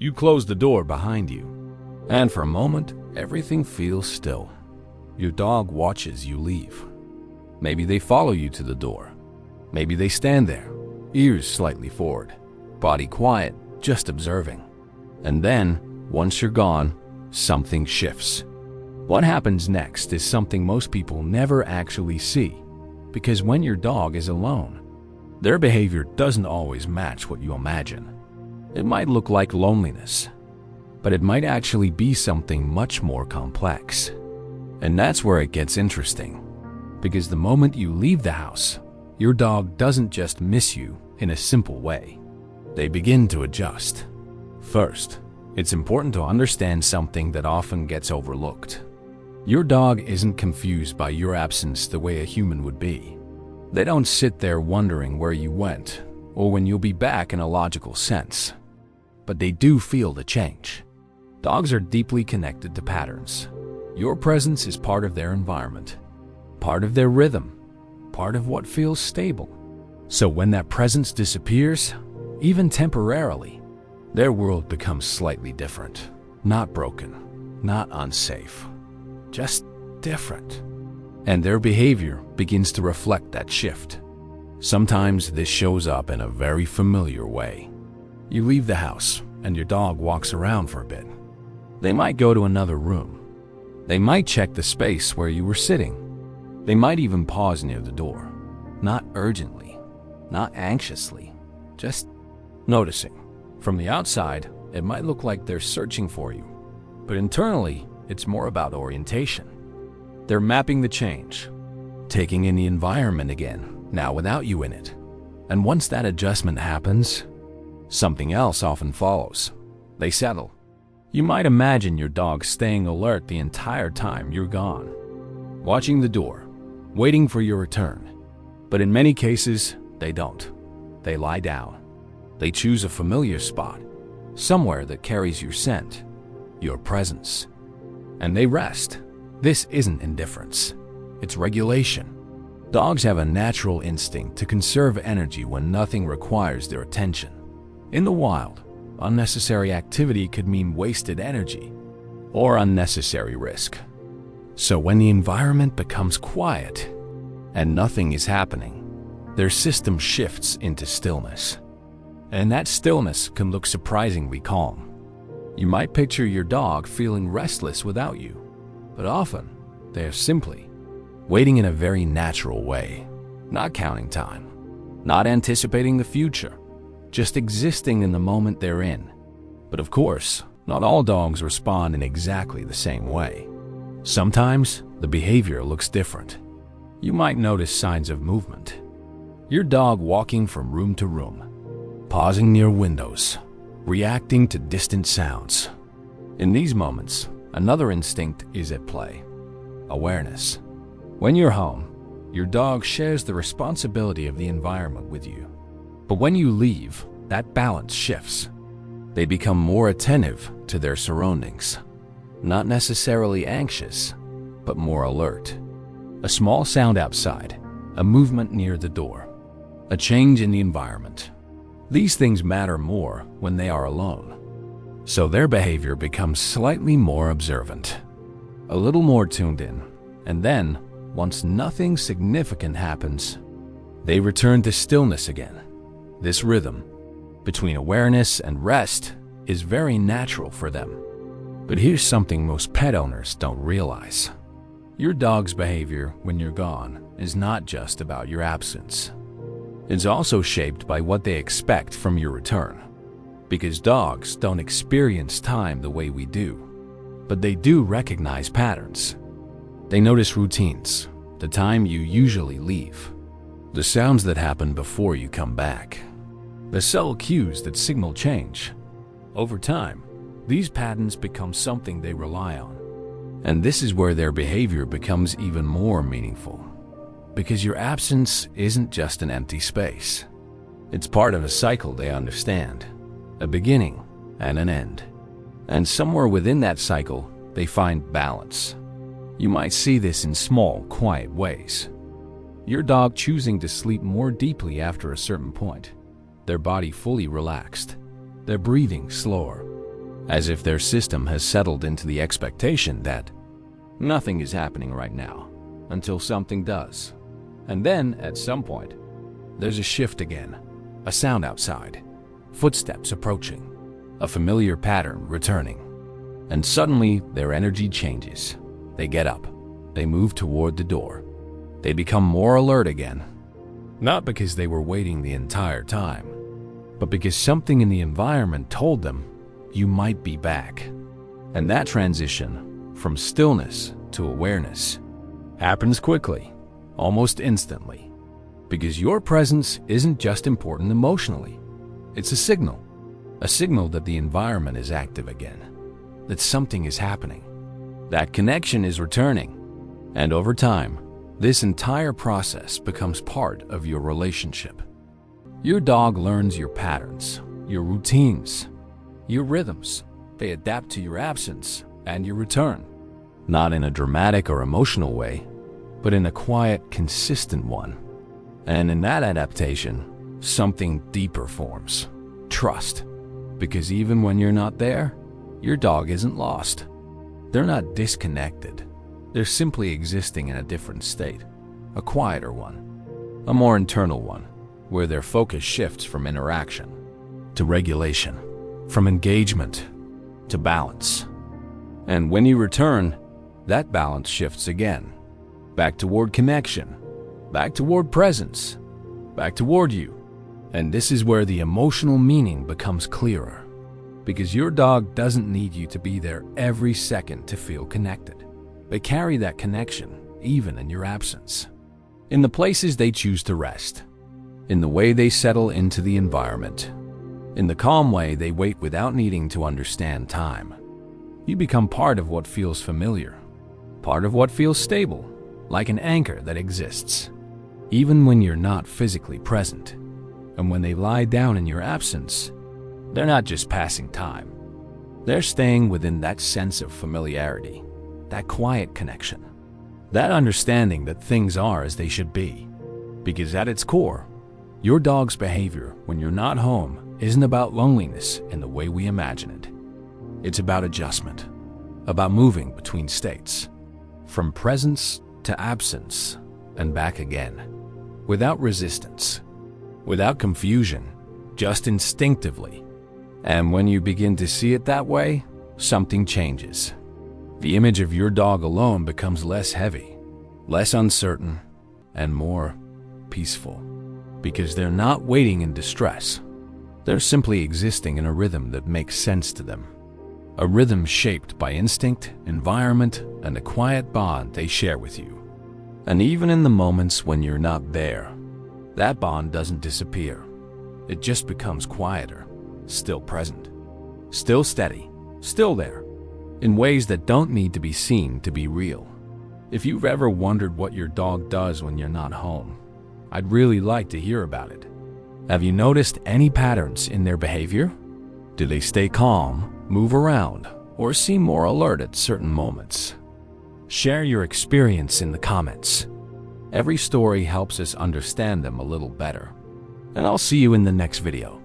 You close the door behind you, and for a moment, everything feels still. Your dog watches you leave. Maybe they follow you to the door. Maybe they stand there, ears slightly forward, body quiet, just observing. And then, once you're gone, something shifts. What happens next is something most people never actually see, because when your dog is alone, their behavior doesn't always match what you imagine. It might look like loneliness, but it might actually be something much more complex. And that's where it gets interesting, because the moment you leave the house, your dog doesn't just miss you in a simple way. They begin to adjust. First, it's important to understand something that often gets overlooked. Your dog isn't confused by your absence the way a human would be. They don't sit there wondering where you went or when you'll be back in a logical sense. But they do feel the change. Dogs are deeply connected to patterns. Your presence is part of their environment, part of their rhythm, part of what feels stable. So when that presence disappears, even temporarily, their world becomes slightly different. Not broken, not unsafe, just different. And their behavior begins to reflect that shift. Sometimes this shows up in a very familiar way. You leave the house and your dog walks around for a bit. They might go to another room. They might check the space where you were sitting. They might even pause near the door. Not urgently, not anxiously, just noticing. From the outside, it might look like they're searching for you, but internally, it's more about orientation. They're mapping the change, taking in the environment again, now without you in it. And once that adjustment happens, something else often follows. They settle. You might imagine your dog staying alert the entire time you're gone, watching the door, waiting for your return. But in many cases, they don't. They lie down. They choose a familiar spot, somewhere that carries your scent, your presence. And they rest. This isn't indifference. It's regulation. Dogs have a natural instinct to conserve energy when nothing requires their attention. In the wild, unnecessary activity could mean wasted energy or unnecessary risk. So when the environment becomes quiet and nothing is happening, their system shifts into stillness. And that stillness can look surprisingly calm. You might picture your dog feeling restless without you, but often they are simply waiting in a very natural way, not counting time, not anticipating the future, just existing in the moment they're in. But of course, not all dogs respond in exactly the same way. Sometimes the behavior looks different. You might notice signs of movement. Your dog walking from room to room, pausing near windows, reacting to distant sounds. In these moments, another instinct is at play: awareness. When you're home, your dog shares the responsibility of the environment with you. But when you leave, that balance shifts. They become more attentive to their surroundings, not necessarily anxious, but more alert. A small sound outside, a movement near the door, a change in the environment. These things matter more when they are alone. So their behavior becomes slightly more observant, a little more tuned in, and then, once nothing significant happens, they return to stillness again. This rhythm between awareness and rest is very natural for them. But here's something most pet owners don't realize. Your dog's behavior when you're gone is not just about your absence. It's also shaped by what they expect from your return. Because dogs don't experience time the way we do, but they do recognize patterns. They notice routines, the time you usually leave, the sounds that happen before you come back, the subtle cues that signal change. Over time, these patterns become something they rely on. And this is where their behavior becomes even more meaningful. Because your absence isn't just an empty space. It's part of a cycle they understand, a beginning and an end. And somewhere within that cycle, they find balance. You might see this in small, quiet ways. Your dog choosing to sleep more deeply after a certain point, their body fully relaxed, their breathing slower, as if their system has settled into the expectation that nothing is happening right now until something does. And then, at some point, there's a shift again, a sound outside, footsteps approaching, a familiar pattern returning. And suddenly, their energy changes. They get up. They move toward the door. They become more alert again. Not because they were waiting the entire time, but because something in the environment told them you might be back. And that transition from stillness to awareness happens quickly, almost instantly, because your presence isn't just important emotionally. It's a signal that the environment is active again, that something is happening, that connection is returning. And over time, this entire process becomes part of your relationship. Your dog learns your patterns, your routines, your rhythms. They adapt to your absence and your return, not in a dramatic or emotional way, but in a quiet, consistent one. And in that adaptation, something deeper forms: trust. Because even when you're not there, your dog isn't lost. They're not disconnected. They're simply existing in a different state, a quieter one, a more internal one, where their focus shifts from interaction to regulation, from engagement to balance. And when you return, that balance shifts again, back toward connection, back toward presence, back toward you. And this is where the emotional meaning becomes clearer, because your dog doesn't need you to be there every second to feel connected. They carry that connection even in your absence, in the places they choose to rest, in the way they settle into the environment, in the calm way they wait without needing to understand time. You become part of what feels familiar, part of what feels stable, like an anchor that exists, even when you're not physically present. And when they lie down in your absence, they're not just passing time. They're staying within that sense of familiarity, that quiet connection, that understanding that things are as they should be. Because at its core, your dog's behavior when you're not home isn't about loneliness in the way we imagine it. It's about adjustment, about moving between states, from presence to absence and back again, without resistance, without confusion, just instinctively. And when you begin to see it that way, something changes. The image of your dog alone becomes less heavy, less uncertain, and more peaceful. Because they're not waiting in distress. They're simply existing in a rhythm that makes sense to them. A rhythm shaped by instinct, environment, and a quiet bond they share with you. And even in the moments when you're not there, that bond doesn't disappear. It just becomes quieter, still present, still steady, still there, in ways that don't need to be seen to be real. If you've ever wondered what your dog does when you're not home, I'd really like to hear about it. Have you noticed any patterns in their behavior? Do they stay calm, move around, or seem more alert at certain moments? Share your experience in the comments. Every story helps us understand them a little better. And I'll see you in the next video.